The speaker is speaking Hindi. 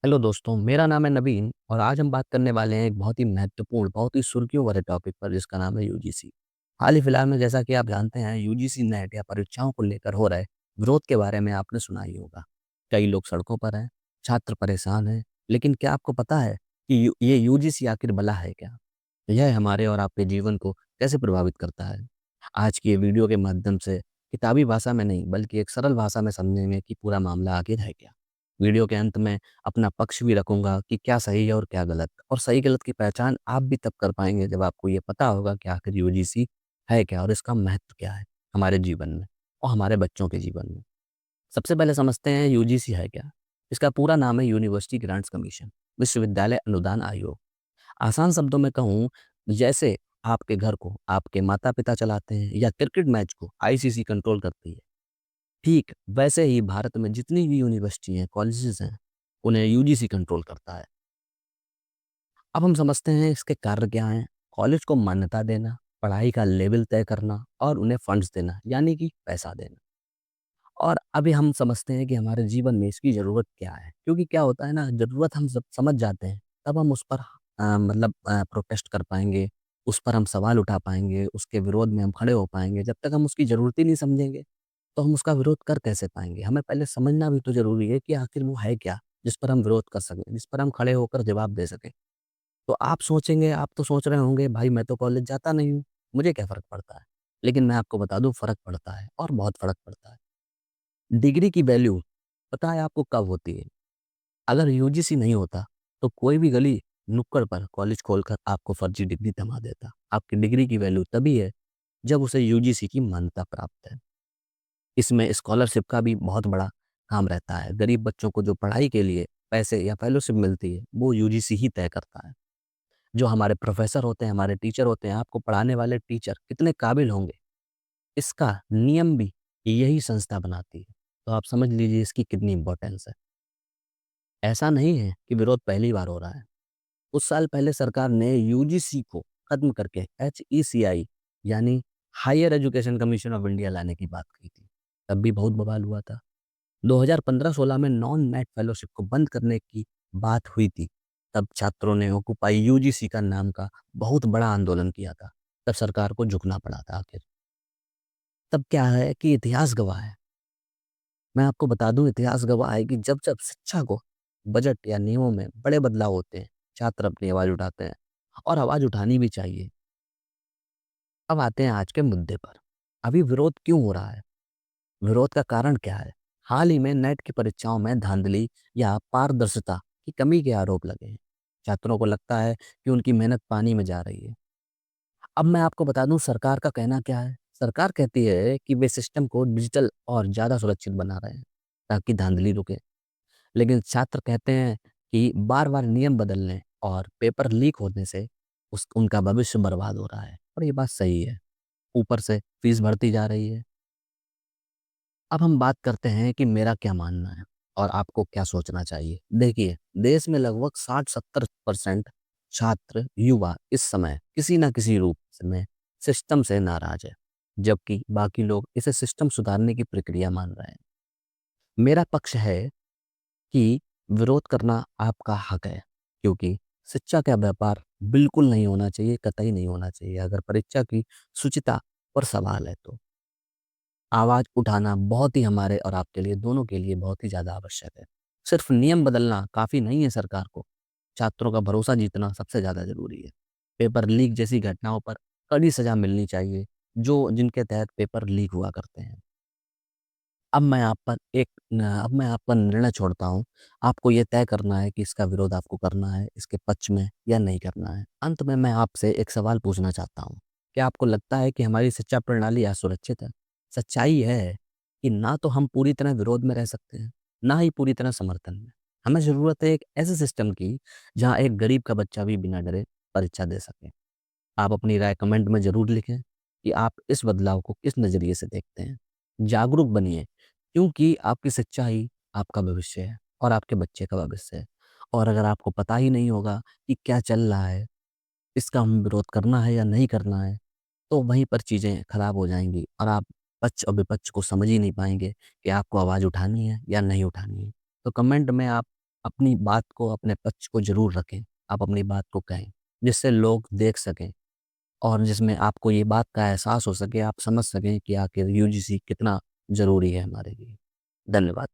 हेलो दोस्तों, मेरा नाम है नवीन और आज हम बात करने वाले हैं एक बहुत ही महत्वपूर्ण, बहुत ही सुर्खियों भरे टॉपिक पर जिसका नाम है यूजीसी। हाल ही फिलहाल में जैसा कि आप जानते हैं यूजीसी नेट या परीक्षाओं को लेकर हो रहे विरोध के बारे में आपने सुना ही होगा। कई लोग सड़कों पर हैं, छात्र परेशान हैं, लेकिन क्या आपको पता है कि ये यूजीसी आखिर भला है क्या? यह हमारे और आपके जीवन को कैसे प्रभावित करता है? आज की ये वीडियो के माध्यम से किताबी भाषा में नहीं बल्कि एक सरल भाषा में समझेंगे कि पूरा मामला आखिर है क्या। वीडियो के अंत में अपना पक्ष भी रखूंगा कि क्या सही है और क्या गलत, और सही गलत की पहचान आप भी तब कर पाएंगे जब आपको ये पता होगा कि आखिर यूजीसी है क्या और इसका महत्व क्या है हमारे जीवन में और हमारे बच्चों के जीवन में। सबसे पहले समझते हैं यूजीसी है क्या। इसका पूरा नाम है यूनिवर्सिटी ग्रांट्स कमीशन, विश्वविद्यालय अनुदान आयोग। आसान शब्दों में कहूँ, जैसे आपके घर को आपके माता पिता चलाते हैं या क्रिकेट मैच को आईसीसी कंट्रोल करती है, ठीक वैसे ही भारत में जितनी भी यूनिवर्सिटी हैं, कॉलेजेस हैं, उन्हें यूजीसी कंट्रोल करता है। अब हम समझते हैं इसके कार्य क्या हैं। कॉलेज को मान्यता देना, पढ़ाई का लेवल तय करना और उन्हें फंड्स देना, यानी कि पैसा देना। और अभी हम समझते हैं कि हमारे जीवन में इसकी ज़रूरत क्या है, क्योंकि क्या होता है ना, ज़रूरत हम जब समझ जाते हैं तब हम उस पर प्रोटेस्ट कर पाएंगे, उस पर हम सवाल उठा पाएंगे, उसके विरोध में हम खड़े हो पाएंगे। जब तक हम उसकी ज़रूरत ही नहीं समझेंगे तो हम उसका विरोध कर कैसे पाएंगे। हमें पहले समझना भी तो ज़रूरी है कि आखिर वो है क्या, जिस पर हम विरोध कर सकें, जिस पर हम खड़े होकर जवाब दे सकें। तो आप सोचेंगे, आप तो सोच रहे होंगे भाई मैं तो कॉलेज जाता नहीं हूँ, मुझे क्या फ़र्क पड़ता है। लेकिन मैं आपको बता दूँ, फ़र्क पड़ता है और बहुत फ़र्क पड़ता है। डिग्री की वैल्यू पता है आपको कब होती है? अगर यूजीसी नहीं होता तो कोई भी गली नुक्कड़ पर कॉलेज खोलकर आपको फर्जी डिग्री थमा देता। आपकी डिग्री की वैल्यू तभी है जब उसे यूजीसी की मान्यता प्राप्त है। इसमें स्कॉलरशिप का भी बहुत बड़ा काम रहता है। गरीब बच्चों को जो पढ़ाई के लिए पैसे या फेलोशिप मिलती है, वो यूजीसी ही तय करता है। जो हमारे प्रोफेसर होते हैं, हमारे टीचर होते हैं, आपको पढ़ाने वाले टीचर कितने काबिल होंगे, इसका नियम भी यही संस्था बनाती है। तो आप समझ लीजिए इसकी कितनी इम्पोर्टेंस है। ऐसा नहीं है कि विरोध पहली बार हो रहा है। कुछ साल पहले सरकार ने यूजीसी को खत्म करके एचईसीआई यानी higher education commission of India लाने की बात की थी। तब भी बहुत बवाल हुआ था। 2015-16 में नॉन नेट फेलोशिप को बंद करने की बात हुई थी। तब छात्रों ने ऑक्युपाई यूजीसी का नाम का बहुत बड़ा आंदोलन किया था। तब सरकार को झुकना पड़ा था आखिर। तब क्या है कि इतिहास गवाह है। मैं आपको बता दूं, इतिहास गवाह है कि जब जब शिक्षा को बजट या नियमों में बड़े बदलाव होते हैं, छात्र अपनी आवाज उठाते हैं और आवाज उठानी भी चाहिए। अब आते हैं आज के मुद्दे पर। अभी विरोध क्यों हो रहा है? विरोध का कारण क्या है? हाल ही में नेट की परीक्षाओं में धांधली या पारदर्शिता की कमी के आरोप लगे हैं। छात्रों को लगता है कि उनकी मेहनत पानी में जा रही है। अब मैं आपको बता दूं सरकार का कहना क्या है। सरकार कहती है कि वे सिस्टम को डिजिटल और ज़्यादा सुरक्षित बना रहे हैं ताकि धांधली रुके। लेकिन छात्र कहते हैं कि बार-बार नियम बदलने और पेपर लीक होने से उस उनका भविष्य बर्बाद हो रहा है, और ये बात सही है। ऊपर से फीस बढ़ती जा रही है। अब हम बात करते हैं कि मेरा क्या मानना है और आपको क्या सोचना चाहिए। देखिए, देश में लगभग 60-70% छात्र, युवा इस समय किसी न किसी रूप में सिस्टम से नाराज़ है, जबकि बाकी लोग इसे सिस्टम सुधारने की प्रक्रिया मान रहे हैं। मेरा पक्ष है कि विरोध करना आपका हक है, क्योंकि शिक्षा का व्यापार बिल्कुल नहीं होना चाहिए, कतई नहीं होना चाहिए। अगर परीक्षा की शुचिता पर सवाल है तो आवाज़ उठाना बहुत ही हमारे और आपके लिए, दोनों के लिए बहुत ही ज़्यादा आवश्यक है। सिर्फ नियम बदलना काफ़ी नहीं है सरकार को, छात्रों का भरोसा जीतना सबसे ज़्यादा ज़रूरी है। पेपर लीक जैसी घटनाओं पर कड़ी सज़ा मिलनी चाहिए, जो जिनके तहत पेपर लीक हुआ करते हैं। अब मैं आप पर निर्णय छोड़ता हूँ। आपको ये तय करना है कि इसका विरोध आपको करना है, इसके पक्ष में या नहीं करना है। अंत में मैं आपसे एक सवाल पूछना चाहता हूँ। क्या आपको लगता है कि हमारी शिक्षा प्रणाली असुरक्षित है? सच्चाई है कि ना तो हम पूरी तरह विरोध में रह सकते हैं, ना ही पूरी तरह समर्थन में। हमें ज़रूरत है एक ऐसे सिस्टम की, जहाँ एक गरीब का बच्चा भी बिना डरे परीक्षा दे सके। आप अपनी राय कमेंट में ज़रूर लिखें कि आप इस बदलाव को किस नज़रिए से देखते हैं। जागरूक बनिए, क्योंकि आपकी सच्चाई आपका भविष्य है और आपके बच्चे का भविष्य है। और अगर आपको पता ही नहीं होगा कि क्या चल रहा है, इसका हम विरोध करना है या नहीं करना है, तो वहीं पर चीज़ें खराब हो जाएँगी और आप पक्ष और विपक्ष को समझ ही नहीं पाएँगे कि आपको आवाज़ उठानी है या नहीं उठानी है। तो कमेंट में आप अपनी बात को, अपने पक्ष को ज़रूर रखें। आप अपनी बात को कहें, जिससे लोग देख सकें और जिसमें आपको ये बात का एहसास हो सके, आप समझ सकें कि आखिर यूजीसी कितना ज़रूरी है हमारे लिए। धन्यवाद।